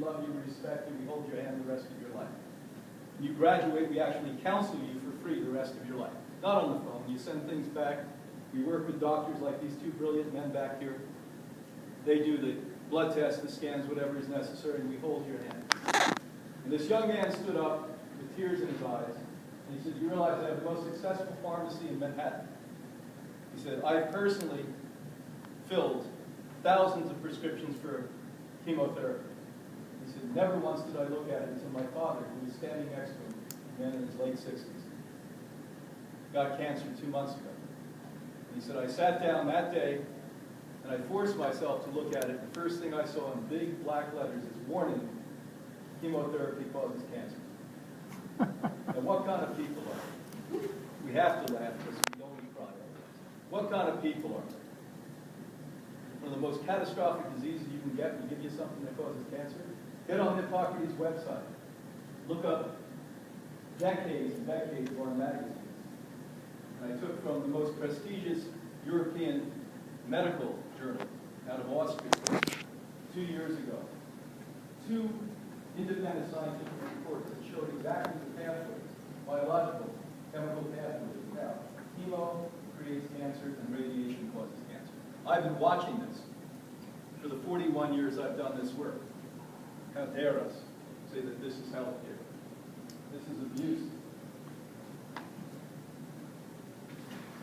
love you, we respect you, we hold your hand the rest of your life. When you graduate, we actually counsel you for free the rest of your life. Not on the phone. You send things back. We work with doctors like these two brilliant men back here. They do the blood tests, the scans, whatever is necessary, and we hold your hand. And this young man stood up with tears in his eyes, and he said, "You realize I have the most successful pharmacy in Manhattan?" He said, "I personally filled thousands of prescriptions for chemotherapy." He said, "Never once did I look at it until my father, who was standing next to him, a man in his late 60s, got cancer 2 months ago." He said, "I sat down that day and I forced myself to look at it. The first thing I saw in big black letters is warning, chemotherapy causes cancer." And what kind of people are they? We have to laugh because we only cry. What kind of people are they? One of the most catastrophic diseases you can get, we give you something that causes cancer. Get on Hippocrates' website. Look up decades and decades of our magazines. And I took from the most prestigious European medical journal out of Austria 2 years ago 2 independent scientific reports that showed exactly the pathways, biological, chemical pathways. Now, chemo creates cancer and radiation causes cancer. I've been watching this for the 41 years I've done this work. How dare us say that this is health care? This is abuse.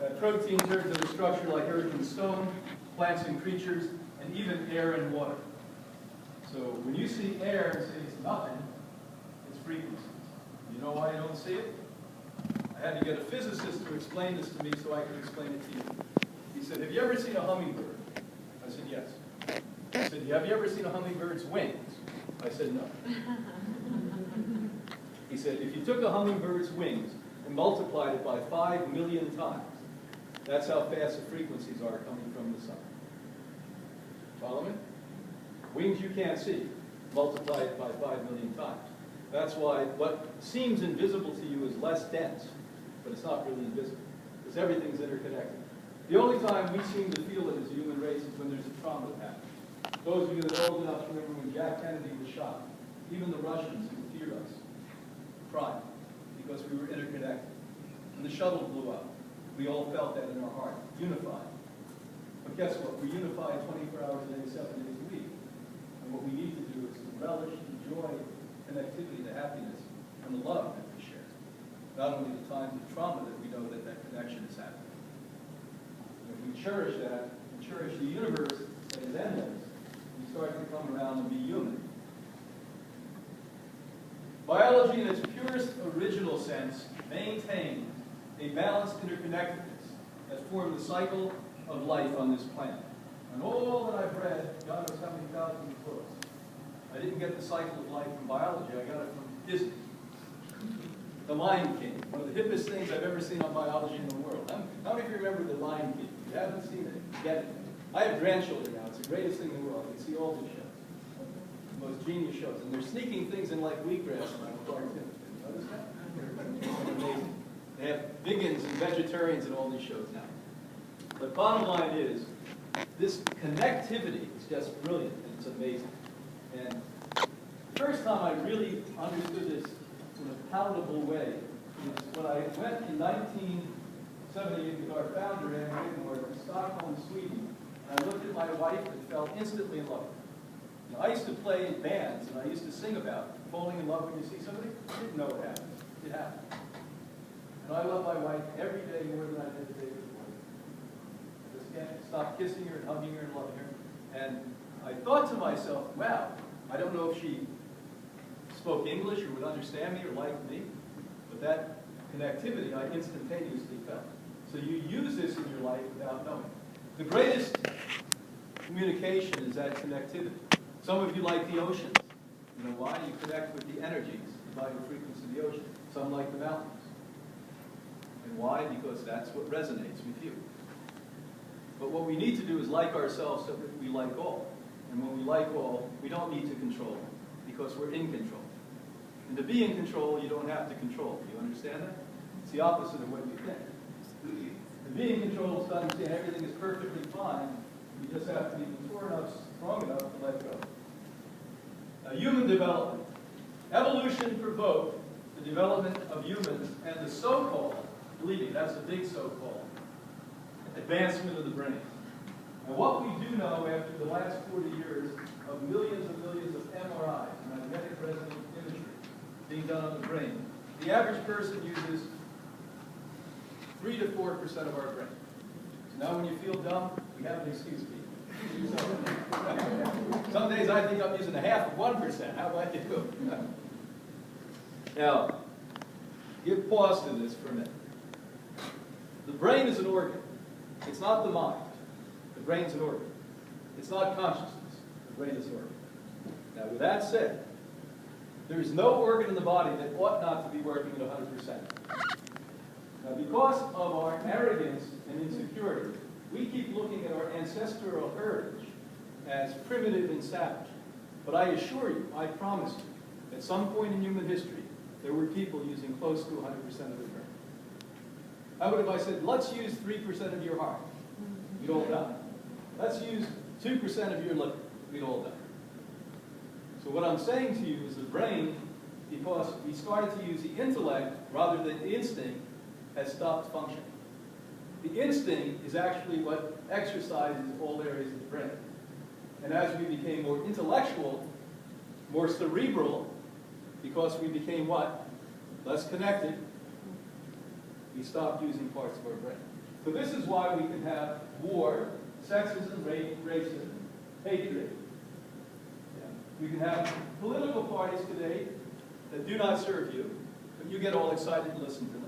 That protein turns into a structure like earth and stone, plants and creatures, and even air and water. So when you see air and say it's nothing, it's frequencies. You know why you don't see it? I had to get a physicist to explain this to me so I could explain it to you. He said, "Have you ever seen a hummingbird?" I said, "Yes." He said, "Have you ever seen a hummingbird's wings?" I said, "No." He said, "If you took a hummingbird's wings and multiplied it by 5 million times, that's how fast the frequencies are coming from the sun." Follow me? Wings you can't see, multiply it by 5 million times. That's why what seems invisible to you is less dense, but it's not really invisible, because everything's interconnected. The only time we seem to feel it as a human race is when there's a trauma that happens. Those of you that are old enough to remember when Jack Kennedy was shot, even the Russians who feared us cried because we were interconnected. When the shuttle blew up, we all felt that in our heart, unified. But guess what? We're unified 24 hours a day, 7 days a week. And what we need to do is to relish the joy, connectivity, the happiness, and the love that we share. Not only the times of trauma that we know that that connection is happening. And if we cherish that, and cherish the universe that is endless, we start to come around and be human. Biology in its purest original sense maintains a balanced interconnectedness that formed the cycle of life on this planet. And all that I've read, God knows how many thousands of books, I didn't get the cycle of life from biology, I got it from Disney. The Lion King, one of the hippest things I've ever seen on biology in the world. How many of you remember The Lion King? If you haven't seen it, get it. I have grandchildren now, it's the greatest thing in the world. I can see all these shows. The most genius shows. And they're sneaking things in like wheatgrass in my cartoon. Notice that? They're amazing. They have vegans and vegetarians in all these shows now. But bottom line is, this connectivity is just brilliant and it's amazing. And the first time I really understood this in a palatable way is when I went in 1978 with our founder, Anne Whitmore, to Stockholm, Sweden. And I looked at my wife and fell instantly in love with her. Now, I used to play in bands and I used to sing about falling in love when you see somebody. I didn't know what happened. It happened. And I love my wife every day more than I did the day before. I just can't stop kissing her and hugging her and loving her. And I thought to myself, wow, I don't know if she spoke English or would understand me or like me, but that connectivity I instantaneously felt. So you use this in your life without knowing. The greatest communication is that connectivity. Some of you like the oceans. You know why? You connect with the energies, the vital frequency of the ocean. Some like the mountains. And why? Because that's what resonates with you. But what we need to do is like ourselves so that we like all. And when we like all, we don't need to control because we're in control. And to be in control, you don't have to control. Do you understand that? It's the opposite of what you think. To be in control is to understand everything is perfectly fine. You just have to be mature enough, strong enough to let go. Human development. Evolution provoked the development of humans and the so-called, believe me, that's a big so-called, advancement of the brain. And what we do know after the last 40 years of millions and millions of MRIs, magnetic resonance imagery, being done on the brain, the average person uses 3 to 4% of our brain. So now when you feel dumb, we have an excuse, people. Some days I think I'm using a half of 1%. How about you? Now, give pause to this for a minute. The brain is an organ. It's not the mind. The brain's an organ. It's not consciousness. The brain is an organ. Now, with that said, there is no organ in the body that ought not to be working at 100%. Now, because of our arrogance and insecurity, we keep looking at our ancestral heritage as primitive and savage. But I assure you, I promise you, at some point in human history, there were people using close to 100% of their brain. How would if I said, let's use 3% of your heart? We'd all die. Let's use 2% of your liver. We'd all die. So what I'm saying to you is the brain, because we started to use the intellect rather than the instinct, has stopped functioning. The instinct is actually what exercises all areas of the brain. And as we became more intellectual, more cerebral, because we became what? Less connected, we stopped using parts of our brain. So this is why we can have war, sexism, racism, hatred. We can have political parties today that do not serve you, but you get all excited to listen to them.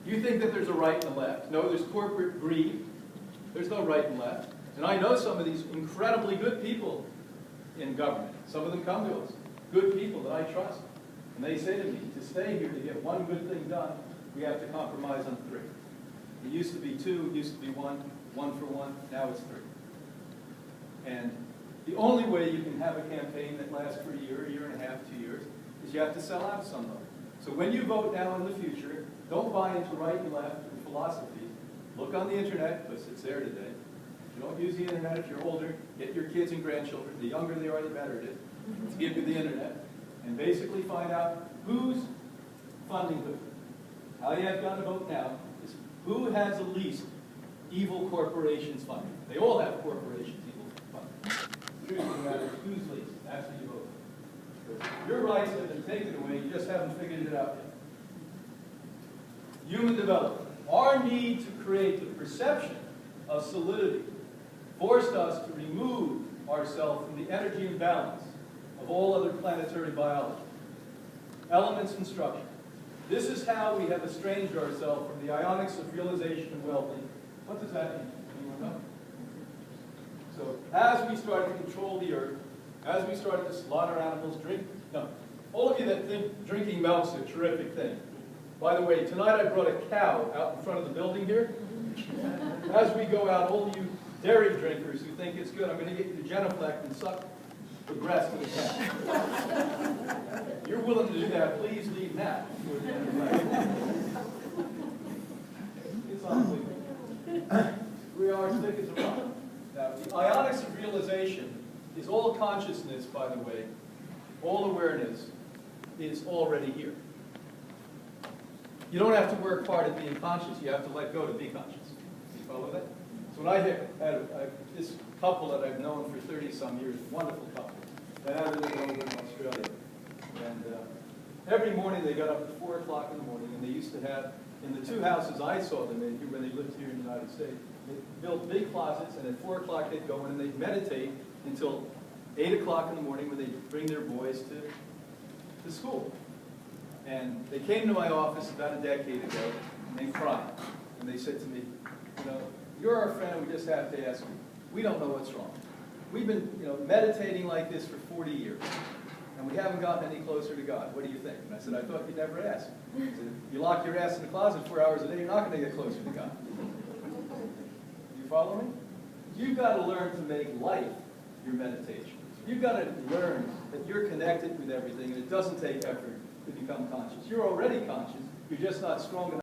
You think that there's a right and a left. No, there's corporate greed. There's no right and left. And I know some of these incredibly good people in government. Some of them come to us. Good people that I trust. And they say to me, to stay here to get one good thing done, we have to compromise on 3. It used to be 2, it used to be 1 for 1, now it's 3. And the only way you can have a campaign that lasts for a year and a half, 2 years, is you have to sell out somebody. So when you vote now in the future, don't buy into right and left and philosophy. Look on the internet, because it's there today. If you don't use the internet, if you're older, get your kids and grandchildren. The younger they are, the better it is, to give you the internet. And basically find out who's funding who. How you have got to vote now is who has the least evil corporations funding. They all have corporations evil funding. The truth of the matter is who's least. That's who you vote for. Your rights have been taken away, you just haven't figured it out yet. Human development. Our need to create the perception of solidity forced us to remove ourselves from the energy imbalance of all other planetary biology. Elements and structure. This is how we have estranged ourselves from the ionics of realization and well-being. What does that mean? Anyone know? So as we started to control the earth, as we started to slaughter animals, all of you that think drinking milk's a terrific thing. By the way, tonight I brought a cow out in front of the building here. As we go out, all of you dairy drinkers who think it's good, I'm going to get you to genuflect and suck the breast of the cow. If you're willing to do that, please leave now. It's unbelievable. We are as thick as a rock. Now, the ionics of realization is all consciousness, by the way. All awareness is already here. You don't have to work hard at being conscious. You have to let go to be conscious. You follow that? So when I had this couple that I've known for 30-some years, wonderful couple, that I lived over in Australia. And every morning they got up at 4 o'clock in the morning, and they used to have, in the 2 houses I saw them in when they lived here in the United States, they built big closets, and at 4 o'clock they'd go in and they'd meditate until 8 o'clock in the morning when they'd bring their boys to school. And they came to my office about a decade ago, and they cried. And they said to me, you know, you're our friend, we just have to ask you, we don't know what's wrong. We've been meditating like this for 40 years, and we haven't gotten any closer to God. What do you think? And I said, I thought you'd never ask. I said, if you lock your ass in the closet 4 hours a day, you're not going to get closer to God. You follow me? You've got to learn to make life your meditation. You've got to learn that you're connected with everything, and it doesn't take effort to become conscious. You're already conscious. You're just not strong enough.